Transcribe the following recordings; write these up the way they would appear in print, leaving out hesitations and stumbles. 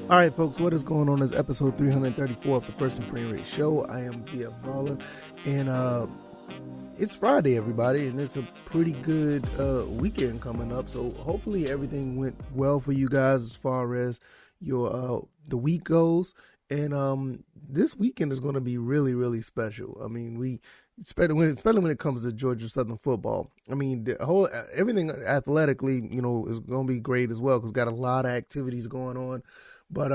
All right, folks, what is going on? This is episode 334 of the First and Frame Rate Show. I am the Baller, and it's Friday, everybody, and it's a pretty good weekend coming up. So hopefully everything went well for you guys as far as your the week goes. And this weekend is going to be really, really special. I mean, especially when it comes to Georgia Southern football. I mean, the whole everything athletically, is going to be great as well because got a lot of activities going on. But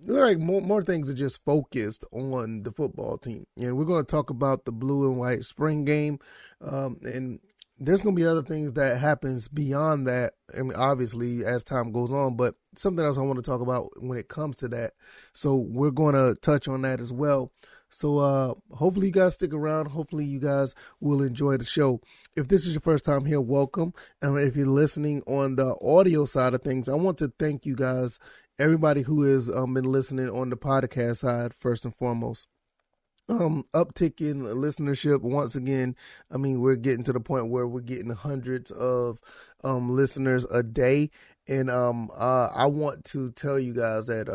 like more things are just focused on the football team, and we're going to talk about the blue and white spring game, and there's going to be other things that happens beyond that. I mean, obviously as time goes on, but something else I want to talk about when it comes to that. So we're going to touch on that as well. So hopefully you guys stick around. Hopefully you guys will enjoy the show. If this is your first time here, welcome. And if you're listening on the audio side of things, I want to thank you guys, everybody who has been listening on the podcast side, first and foremost. Uptick in listenership once again. I mean, we're getting to the point where we're getting hundreds of listeners a day, and I want to tell you guys that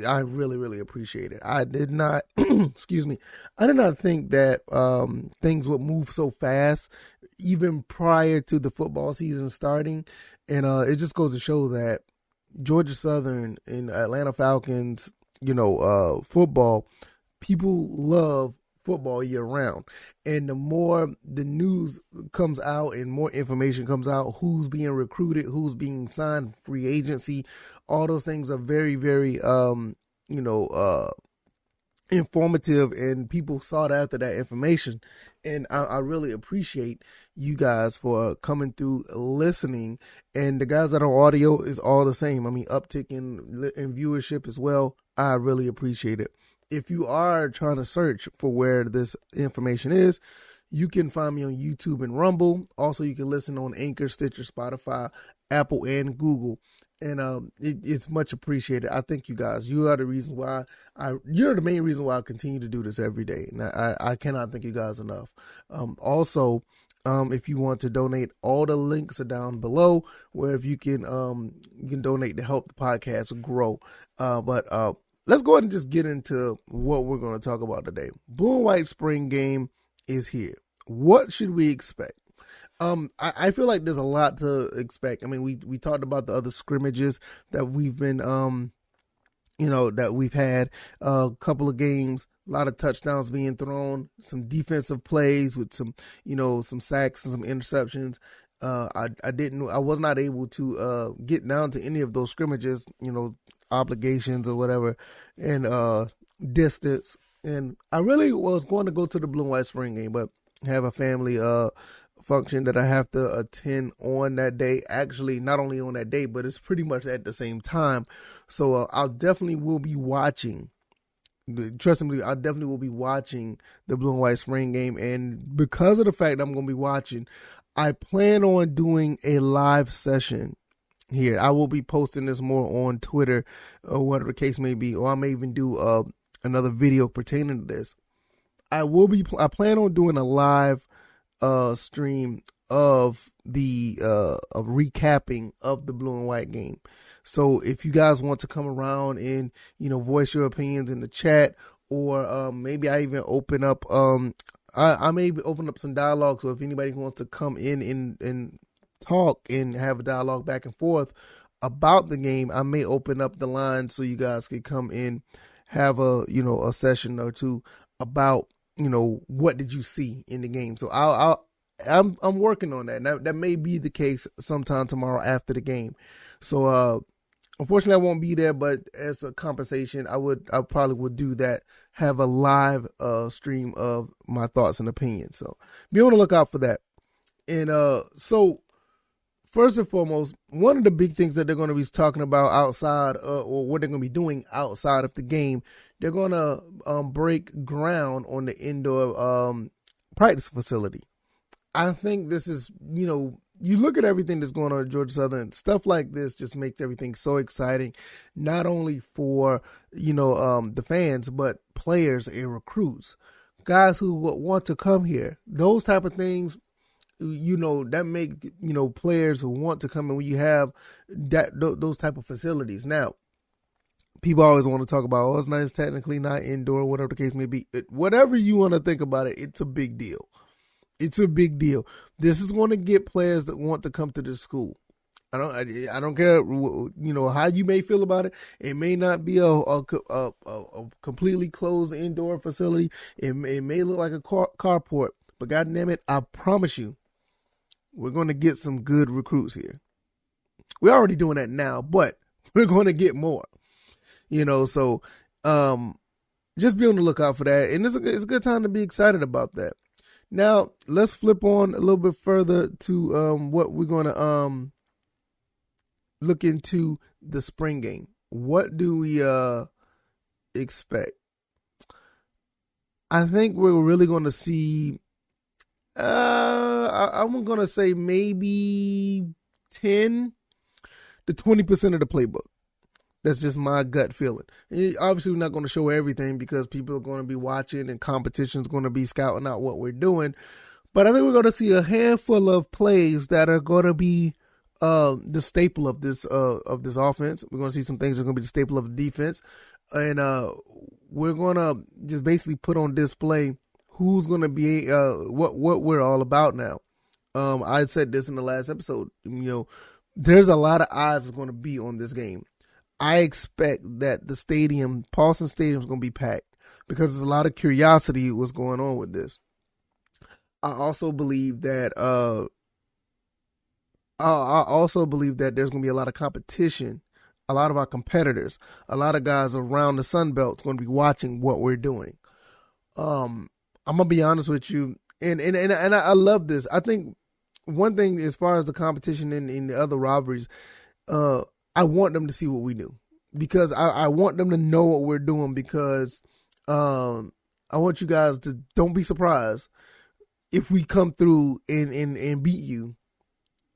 I really, really appreciate it. I did not, excuse me, I did not think that things would move so fast, even prior to the football season starting, and it just goes to show that Georgia Southern and Atlanta Falcons, football, people love football year round. And the more the news comes out and more information comes out, who's being recruited, who's being signed, free agency, all those things are very, very, informative, and people sought after that information. And I really appreciate you guys for coming through, listening, and the guys that are on audio is all the same. I mean, uptick in viewership as well. I really appreciate it. If you are trying to search for where this information is, you can find me on YouTube and Rumble. Also, you can listen on Anchor, Stitcher, Spotify, Apple, and Google. And it's much appreciated. I thank you guys. You are the reason why you're the main reason why I continue to do this every day. And I cannot thank you guys enough. Also, if you want to donate, all the links are down below, where if you can donate to help the podcast grow. But let's go ahead and just get into what we're going to talk about today. Blue and white spring game is here. What should we expect? I feel like there's a lot to expect. I mean, we talked about the other scrimmages that we've been, that we've had, a couple of games, a lot of touchdowns being thrown, some defensive plays with some sacks and some interceptions. I was not able to get down to any of those scrimmages, obligations or whatever, and distance. And I really was going to go to the blue and white spring game, but have a family function that I have to attend on that day. Actually, not only on that day, but it's pretty much at the same time. So I'll definitely will be watching. Trust me, I definitely will be watching the blue and white spring game. And because of the fact I'm going to be watching, I plan on doing a live session here. I will be posting this more on Twitter or whatever the case may be, or I may even do another video pertaining to this. I plan on doing a live stream of the of recapping of the blue and white game. So if you guys want to come around and voice your opinions in the chat, or maybe I even open up I may open up some dialogue. So if anybody wants to come in and talk and have a dialogue back and forth about the game, I may open up the line so you guys can come in, have a session or two about what did you see in the game. So I'm working on that. Now, that may be the case sometime tomorrow after the game. So unfortunately I won't be there, but as a compensation, I probably would do that, have a live stream of my thoughts and opinions. So be on the lookout for that. And so first and foremost, one of the big things that they're going to be talking about outside, or what they're going to be doing outside of the game, they're going to break ground on the indoor practice facility. I think this is, you look at everything that's going on at Georgia Southern, stuff like this just makes everything so exciting, not only for, the fans, but players and recruits, guys who want to come here. Those type of things, that make, players who want to come in when you have those type of facilities. Now, People always want to talk about, oh, it's not, it's technically not indoor, whatever the case may be. Whatever you want to think about it, it's a big deal. It's a big deal. This is going to get players that want to come to the school. I don't care, how you may feel about it. It may not be a completely closed indoor facility. It may look like a carport, but goddamn it, I promise you, we're going to get some good recruits here. We're already doing that now, but we're going to get more. So just be on the lookout for that, and it's a good time to be excited about that. Now let's flip on a little bit further to what we're going to look into the spring game. What do we expect? I think we're really going to see, I'm going to say maybe 10 to 20% of the playbook. That's just my gut feeling. And obviously, we're not going to show everything because people are going to be watching and competition is going to be scouting out what we're doing. But I think we're going to see a handful of plays that are going to be the staple of this offense. We're going to see some things that are going to be the staple of the defense. And we're going to just basically put on display who's going to be what we're all about now. I said this in the last episode. There's a lot of eyes that's going to be on this game. I expect that the stadium, Paulson Stadium, is going to be packed because there's a lot of curiosity what's going on with this. I also believe that there's going to be a lot of competition. A lot of our competitors, a lot of guys around the SunBelt are going to be watching what we're doing. I'm going to be honest with you, and I love this. I think one thing as far as the competition in the other rivalries, I want them to see what we do because I want them to know what we're doing because I want you guys to don't be surprised if we come through and beat you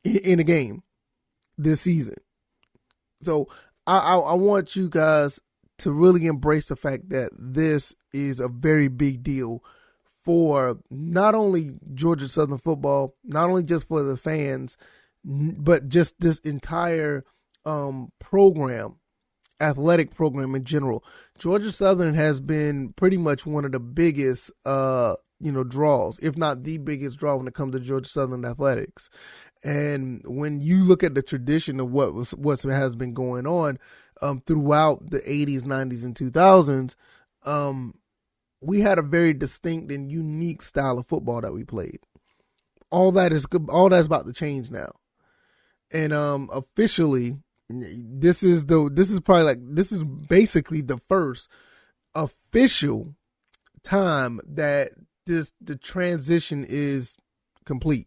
in a game this season. So I want you guys to really embrace the fact that this is a very big deal for not only Georgia Southern football, not only just for the fans, but just this entire program, athletic program in general. Georgia Southern has been pretty much one of the biggest draws, if not the biggest draw when it comes to Georgia Southern athletics. And when you look at the tradition of what has been going on throughout the 80s, 90s, and 2000s, we had a very distinct and unique style of football that we played. All that's about to change now. And officially, this is basically the first official time that the transition is complete.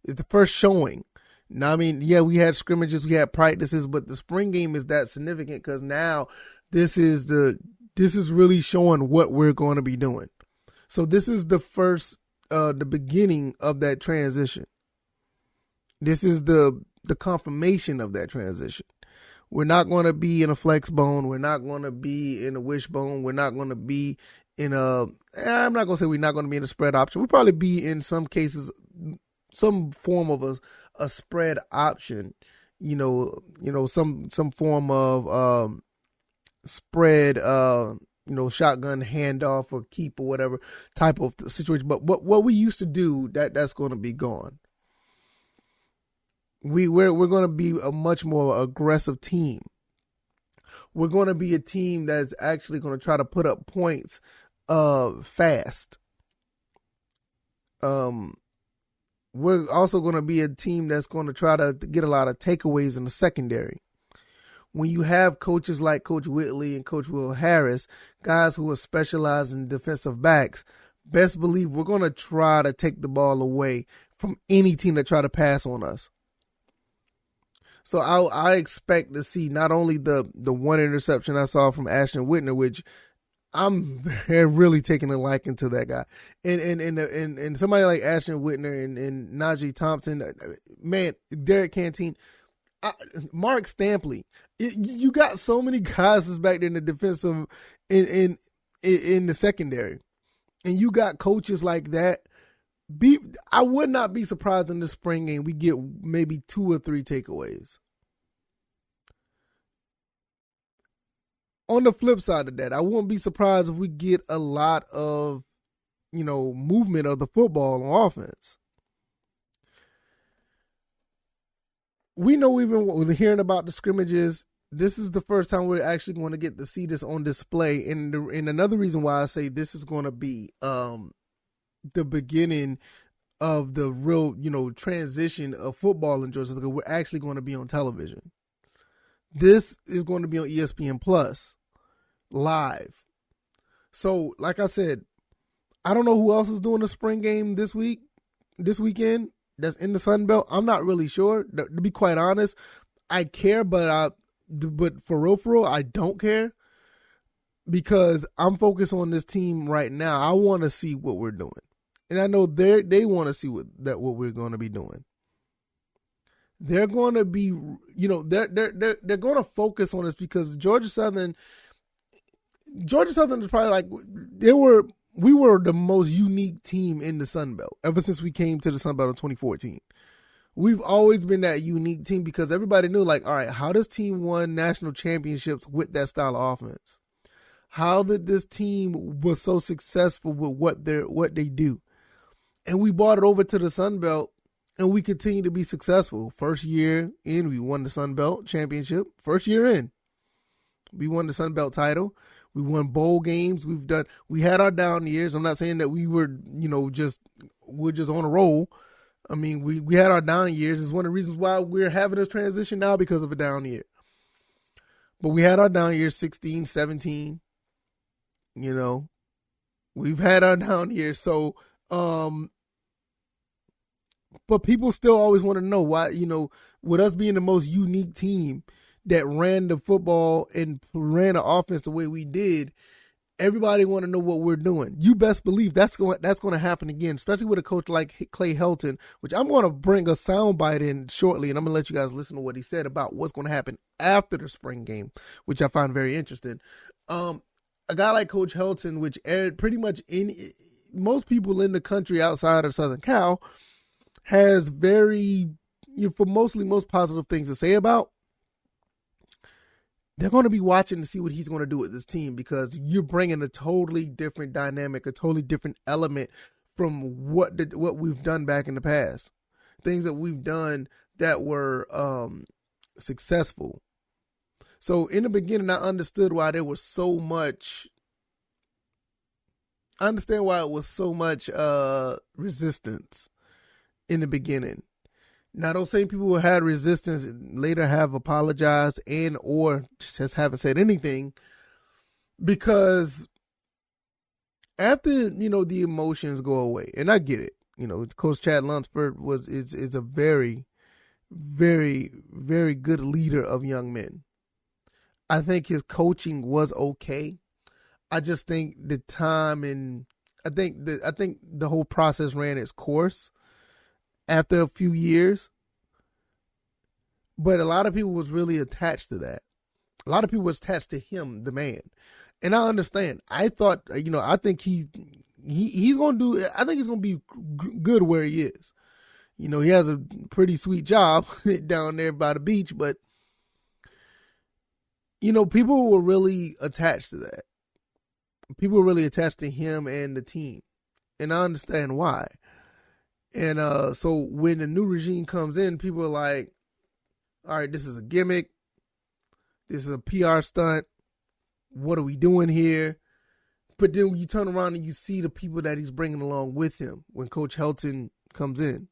It's the first showing. Now, I mean, yeah, we had scrimmages, we had practices, but the spring game is that significant because now this is really showing what we're going to be doing. So this is the first, the beginning of that transition. This is the confirmation of that transition. We're not going to be in a flex bone. We're not going to be in a wishbone. We're not going to be in I'm not going to say we're not going to be in a spread option. We'll probably be in some cases, some form of a spread option, some form of spread, shotgun handoff or keep or whatever type of situation. But what we used to do, that's going to be gone. We're going to be a much more aggressive team. We're going to be a team that's actually going to try to put up points fast. We're also going to be a team that's going to try to get a lot of takeaways in the secondary. When you have coaches like Coach Whitley and Coach Will Harris, guys who are specialized in defensive backs, best believe we're going to try to take the ball away from any team that try to pass on us. So I expect to see not only the one interception I saw from Ashton Whitner, which I'm really taking a liking to that guy, and somebody like Ashton Whitner and Najee Thompson, man, Derek Canteen, Mark Stampley. You got so many guys that's back there in the defensive, in the secondary, and you got coaches like that. I would not be surprised in the spring game we get maybe 2 or 3 takeaways. on the flip side of that, I wouldn't be surprised if we get a lot of, movement of the football on offense. We know we've been hearing about the scrimmages. This is the first time we're actually going to get to see this on display. And another reason why I say this is going to be the beginning of the real, transition of football in Georgia, because we're actually going to be on television. This is going to be on ESPN Plus live. So, like I said, I don't know who else is doing the spring game this weekend that's in the SunBelt. I'm not really sure. To be quite honest, I care, but for real, I don't care, because I'm focused on this team right now. I want to see what we're doing, and I know they want to see what we're going to be doing. They're going to be, they're going to focus on us, because Georgia Southern is probably like, we were the most unique team in the SunBelt ever since we came to the SunBelt in 2014. We've always been that unique team, because everybody knew, like, all right, how does team won national championships with that style of offense? How did this team was so successful with what they do? And we brought it over to the SunBelt, and we continue to be successful. First year in, we won the SunBelt championship. First year in, we won the SunBelt title. We won bowl games. We had our down years. I'm not saying that we were, we're just on a roll. I mean, we had our down years. It's one of the reasons why we're having this transition now, because of a down year. But we had our down years, 16, 17. We've had our down years. So, but people still always want to know why, with us being the most unique team that ran the football and ran the offense the way we did, everybody want to know what we're doing. You best believe that's going to happen again, especially with a coach like Clay Helton, which I'm going to bring a soundbite in shortly, and I'm going to let you guys listen to what he said about what's going to happen after the spring game, which I find very interesting. A guy like Coach Helton, which pretty much most people in the country outside of Southern Cal, has most positive things to say about. They're going to be watching to see what he's going to do with this team, because you're bringing a totally different dynamic, a totally different element from what we've done back in the past. Things that we've done that were successful. So in the beginning, I understood why there was so much. I understand why it was so much resistance in the beginning. Now, those same people who had resistance later have apologized or just haven't said anything, because after, the emotions go away, and I get it, Coach Chad Lunsford is a very, very, very good leader of young men. I think his coaching was okay. I just think the time I think the whole process ran its course after a few years. But a lot of people was really attached to that. A lot of people was attached to him, the man. And I understand. I thought, I think he's going to do, I think he's going to be good where he is. He has a pretty sweet job down there by the beach, but, people were really attached to that. People were really attached to him and the team. And I understand why. And so when the new regime comes in, people are like, all right, this is a gimmick. This is a PR stunt. What are we doing here? But then when you turn around and you see the people that he's bringing along with him when Coach Helton comes in,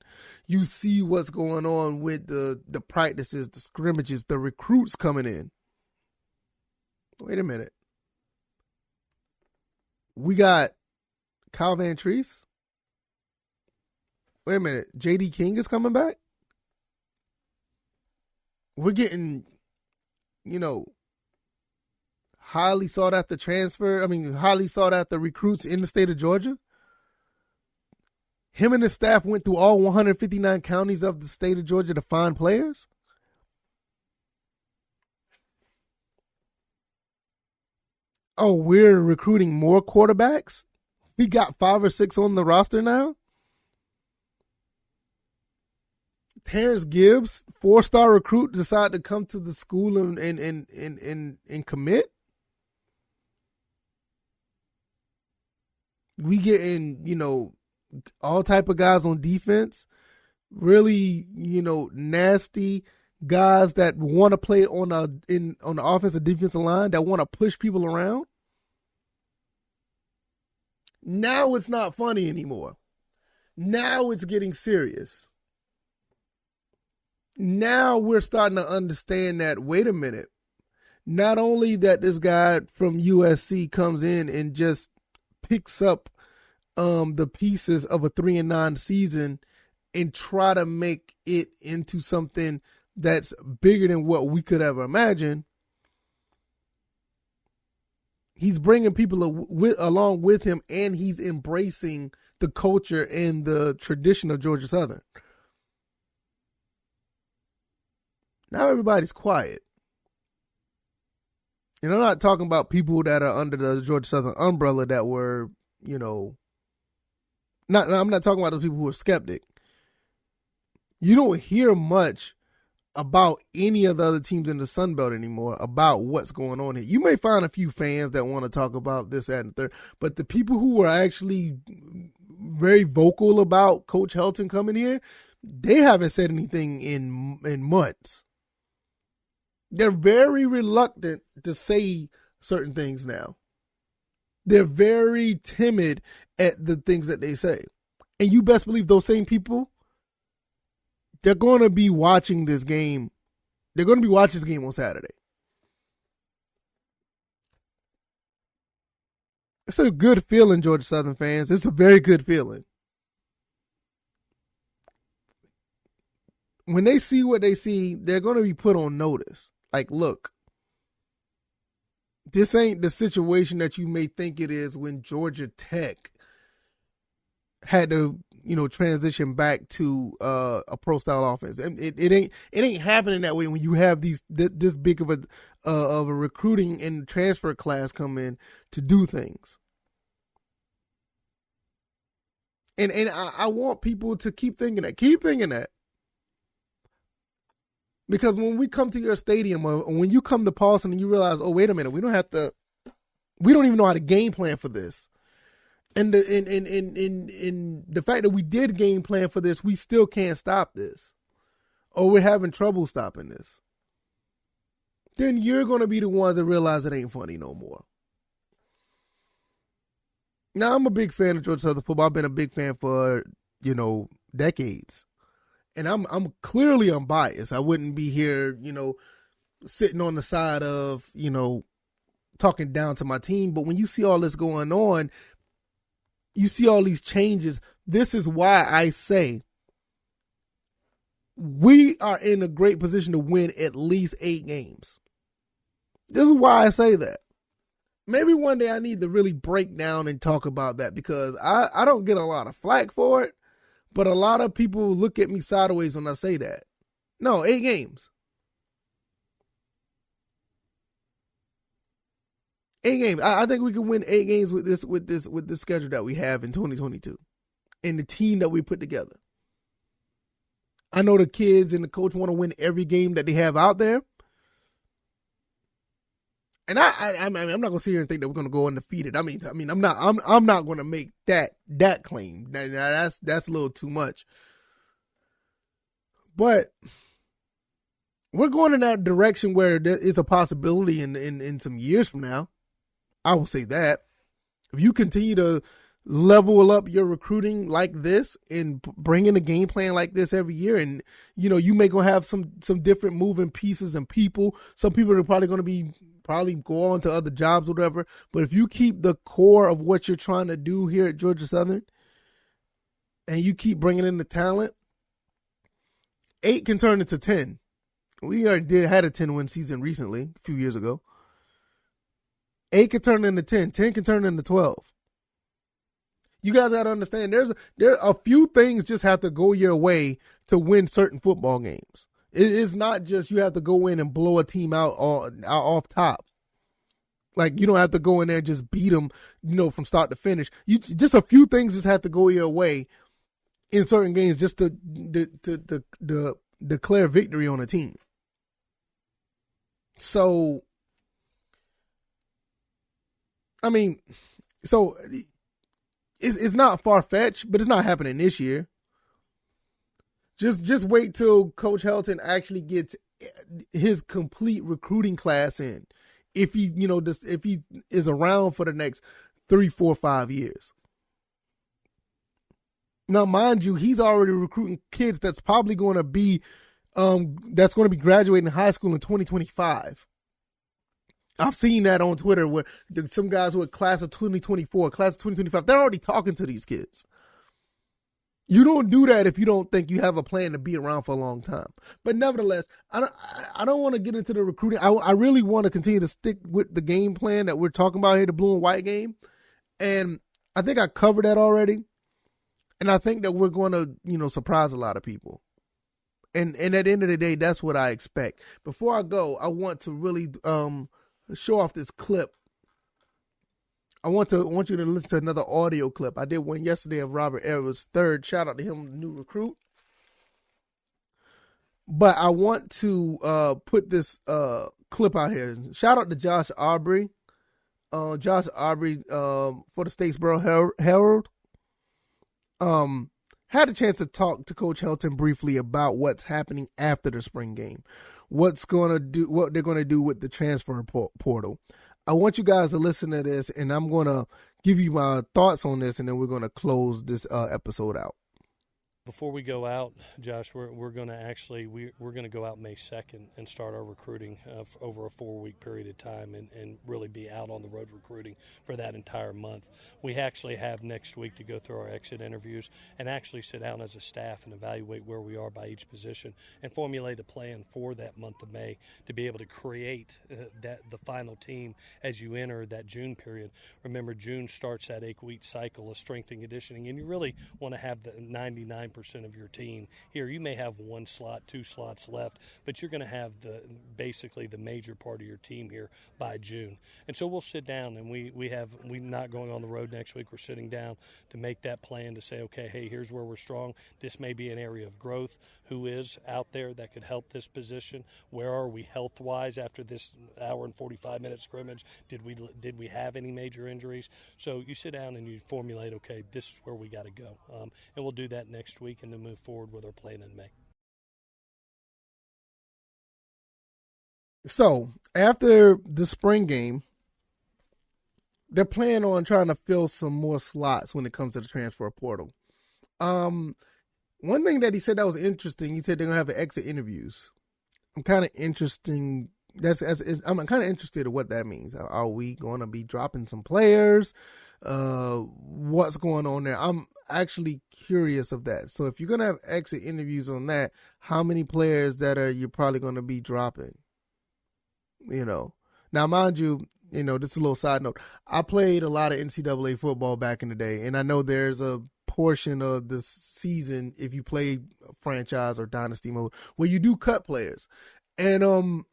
you see what's going on with the practices, the scrimmages, the recruits coming in. Wait a minute. We got Kyle Van Treese. Wait a minute. J.D. King is coming back? We're getting, highly sought after highly sought after recruits in the state of Georgia. Him and his staff went through all 159 counties of the state of Georgia to find players. Oh, we're recruiting more quarterbacks? We got 5 or 6 on the roster now? Terrence Gibbs, 4-star recruit, decided to come to the school and commit? We getting, all type of guys on defense, really, nasty guys that want to play on the offensive defensive line, that want to push people around. Now it's not funny anymore. Now it's getting serious. Now we're starting to understand that, wait a minute, not only that this guy from USC comes in and just picks up the pieces of a 3-9 season and try to make it into something that's bigger than what we could ever imagine. He's bringing people along with him, and he's embracing the culture and the tradition of Georgia Southern. Now everybody's quiet. And I'm not talking about people that are under the Georgia Southern umbrella that were, I'm not talking about those people who are skeptic. You don't hear much about any of the other teams in the SunBelt anymore about what's going on here. You may find a few fans that want to talk about this, that, and the third, but the people who were actually very vocal about Coach Helton coming here, they haven't said anything in months. They're very reluctant to say certain things now. They're very timid at the things that they say. And you best believe those same people, they're going to be watching this game. They're going to be watching this game on Saturday. It's a good feeling, Georgia Southern fans. It's a very good feeling. When they see what they see, they're going to be put on notice. Like, look, this ain't the situation that you may think it is when Georgia Tech had to, transition back to a pro style offense. It ain't happening that way when you have this big of a recruiting and transfer class come in to do things. And I want people to keep thinking that. Because when we come to your stadium, or when you come to Paulson and you realize, oh, wait a minute, we don't even know how to game plan for this. And the fact that we did game plan for this, we still can't stop this. Or we're having trouble stopping this. Then you're going to be the ones that realize it ain't funny no more. Now, I'm a big fan of Georgia Southern football. I've been a big fan for, decades. And I'm clearly unbiased. I wouldn't be here, sitting on the side of, talking down to my team. But when you see all this going on, you see all these changes. This is why I say we are in a great position to win at least 8 games. This is why I say that. Maybe one day I need to really break down and talk about that, because I don't get a lot of flack for it. But a lot of people look at me sideways when I say that. No, 8 games. 8 games. I think we can win 8 games with this schedule that we have in 2022, and the team that we put together. I know the kids and the coach want to win every game that they have out there. And I'm not gonna sit here and think that we're gonna go undefeated. I mean, I'm not gonna make that claim. That's a little too much. But we're going in that direction where there is a possibility in some years from now. I will say that if you continue to level up your recruiting like this and bring in a game plan like this every year, and you may gonna have some different moving pieces and people. Some people are probably gonna be go on to other jobs or whatever. But if you keep the core of what you're trying to do here at Georgia Southern, and you keep bringing in the talent, 8 can turn into 10. We already had a 10-win season recently, a few years ago. 8 can turn into 10. 10 can turn into 12. You guys got to understand, there are a few things just have to go your way to win certain football games. It is not just you have to go in and blow a team out off top. Like, you don't have to go in there and just beat them, from start to finish. Just a few things just have to go your way in certain games just to declare victory on a team. So, it's not far-fetched, but it's not happening this year. Just wait till Coach Helton actually gets his complete recruiting class in. If he, if he is around for the next 3, 4, 5 years. Now, mind you, he's already recruiting kids that's probably going to be graduating high school in 2025. I've seen that on Twitter where some guys who are class of 2024, class of 2025, they're already talking to these kids. You don't do that if you don't think you have a plan to be around for a long time. But nevertheless, I don't want to get into the recruiting. I really want to continue to stick with the game plan that we're talking about here, the blue and white game. And I think I covered that already. And I think that we're going to, surprise a lot of people. And at the end of the day, that's what I expect. Before I go, I want to really show off this clip. I want you to listen to another audio clip. I did one yesterday of Robert Edwards III. Shout out to him, new recruit. But I want to put this clip out here. Shout out to Josh Aubrey. Josh Aubrey for the Statesboro Herald. Had a chance to talk to Coach Helton briefly about what's happening after the spring game. What they're going to do with the transfer portal. I want you guys to listen to this, and I'm going to give you my thoughts on this, and then we're going to close this episode out. Before we go out, Josh, we're going to actually we're going to go out May 2nd and start our recruiting over a 4-week period of time and really be out on the road recruiting for that entire month. We actually have next week to go through our exit interviews and actually sit down as a staff and evaluate where we are by each position and formulate a plan for that month of May to be able to create the final team as you enter that June period. Remember, June starts that 8-week cycle of strength and conditioning, and you really want to have the 99% of your team here. You may have 1 slot, 2 slots left, but you're going to have basically the major part of your team here by June. And so we'll sit down, and we're not going on the road next week. We're sitting down to make that plan to say, okay, hey, here's where we're strong. This may be an area of growth. Who is out there that could help this position? Where are we health-wise after this hour and 45-minute scrimmage? Did we have any major injuries? So you sit down and you formulate, okay, this is where we got to go. And we'll do that next week and then move forward with our plan in May. So after the spring game, they're planning on trying to fill some more slots when it comes to the transfer portal. One thing that he said that was interesting, he said they're going to have exit interviews. I'm kind of interested in what that means. Are we going to be dropping some players? What's going on there? I'm actually curious of that. So if you're going to have exit interviews on that, how many players you're probably going to be dropping? Now, mind you, this is a little side note. I played a lot of NCAA football back in the day, and I know there's a portion of the season, if you play franchise or dynasty mode, where you do cut players. And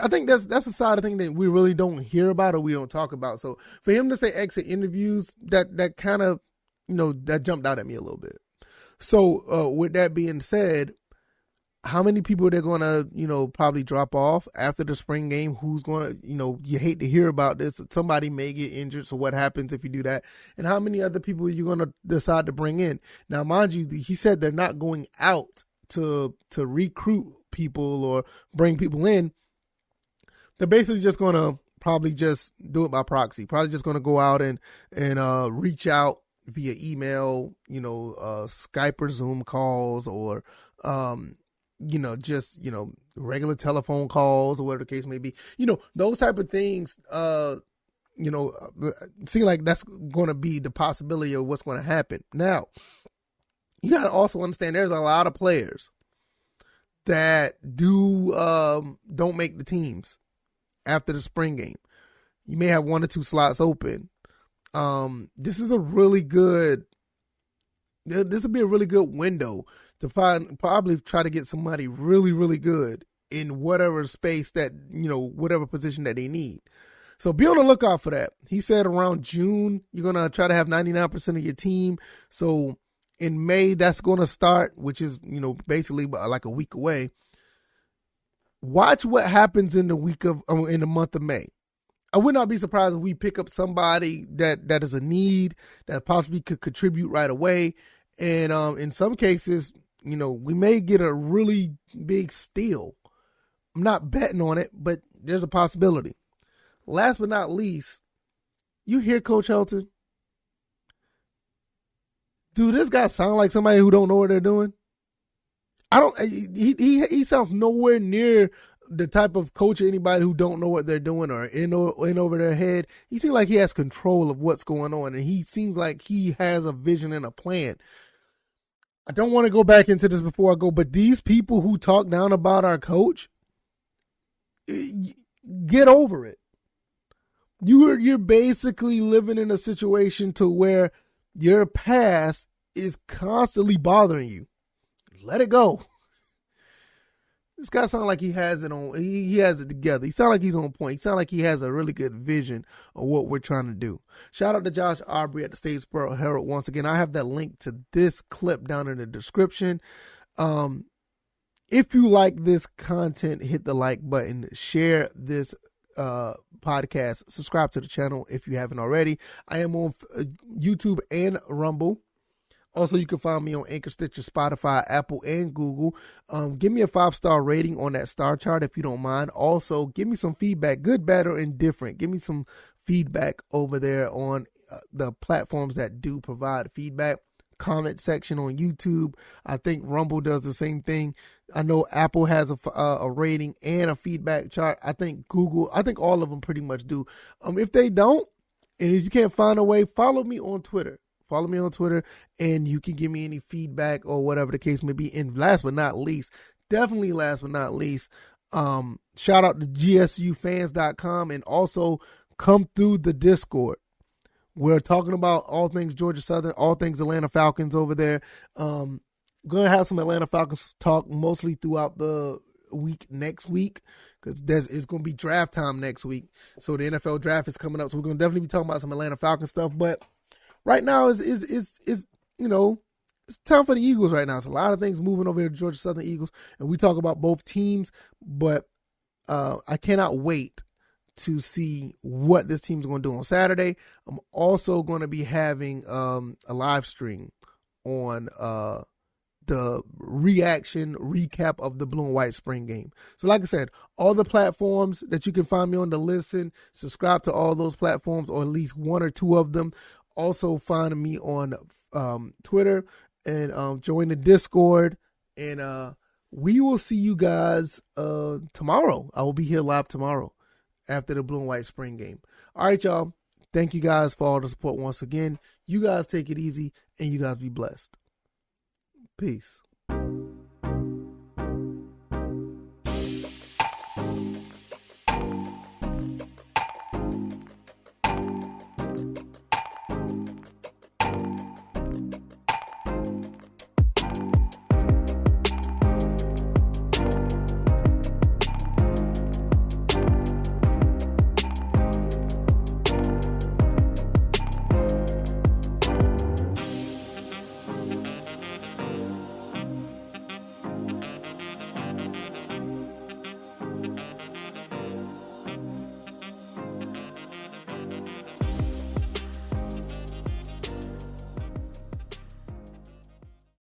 I think that's a side of thing that we really don't hear about or we don't talk about. So for him to say exit interviews, that kind of, that jumped out at me a little bit. So with that being said, how many people they're going to, probably drop off after the spring game? Who's going to, you hate to hear about this. Somebody may get injured. So what happens if you do that? And how many other people are you going to decide to bring in? Now, mind you, he said they're not going out to recruit people or bring people in. They're basically just going to probably just do it by proxy. Probably just going to go out and reach out via email, Skype or Zoom calls or, just, regular telephone calls or whatever the case may be. Those type of things, seem like that's going to be the possibility of what's going to happen. Now, you got to also understand there's a lot of players that don't make the teams after the spring game. You may have 1 or 2 slots open. This will be a really good window to probably try to get somebody really, really good in whatever space that, whatever position that they need. So be on the lookout for that. He said around June, you're going to try to have 99% of your team. So in May, that's going to start, which is, basically like a week away. Watch what happens in the month of May. I would not be surprised if we pick up somebody that is a need that possibly could contribute right away. And in some cases, we may get a really big steal. I'm not betting on it, but there's a possibility. Last but not least, you hear Coach Helton? Dude, this guy sound like somebody who don't know what they're doing. He sounds nowhere near the type of coach of anybody who don't know what they're doing or in over their head. He seems like he has control of what's going on, and he seems like he has a vision and a plan. I don't want to go back into this before I go, but these people who talk down about our coach, get over it. You're basically living in a situation to where your past is constantly bothering you. Let it go. This guy sounds like he has it on. He has it together. He sounds like he's on point. He sounds like he has a really good vision of what we're trying to do. Shout out to Josh Aubrey at the Statesboro Herald once again. I have that link to this clip down in the description. If you like this content, hit the like button, share this podcast, subscribe to the channel if you haven't already. I am on YouTube and Rumble. Also, you can find me on Anchor, Stitcher, Spotify, Apple, and Google. Give me a 5-star rating on that star chart if you don't mind. Also, give me some feedback, good, bad, or indifferent. Give me some feedback over there on the platforms that do provide feedback. Comment section on YouTube. I think Rumble does the same thing. I know Apple has a rating and a feedback chart. I think Google, I think all of them pretty much do. If they don't, and if you can't find a way, follow me on Twitter. Follow me on Twitter, and you can give me any feedback or whatever the case may be. And last but not least, definitely last but not least, shout out to gsufans.com, and also come through the Discord. We're talking about all things Georgia Southern, all things Atlanta Falcons over there. Going to have some Atlanta Falcons talk mostly throughout the week next week, because it's going to be draft time next week. So the NFL draft is coming up, so we're going to definitely be talking about some Atlanta Falcons stuff. But right now is it's time for the Eagles right now. It's a lot of things moving over here to Georgia Southern Eagles, and we talk about both teams, but I cannot wait to see what this team's going to do on Saturday. I'm also going to be having a live stream on the reaction recap of the blue and white spring game. So like I said, all the platforms that you can find me on to listen, subscribe to all those platforms, or at least one or two of them. Also find me on Twitter and join the Discord. And we will see you guys tomorrow. I will be here live tomorrow after the blue and white spring game. All right, y'all. Thank you guys for all the support once again. You guys take it easy, and you guys be blessed. Peace.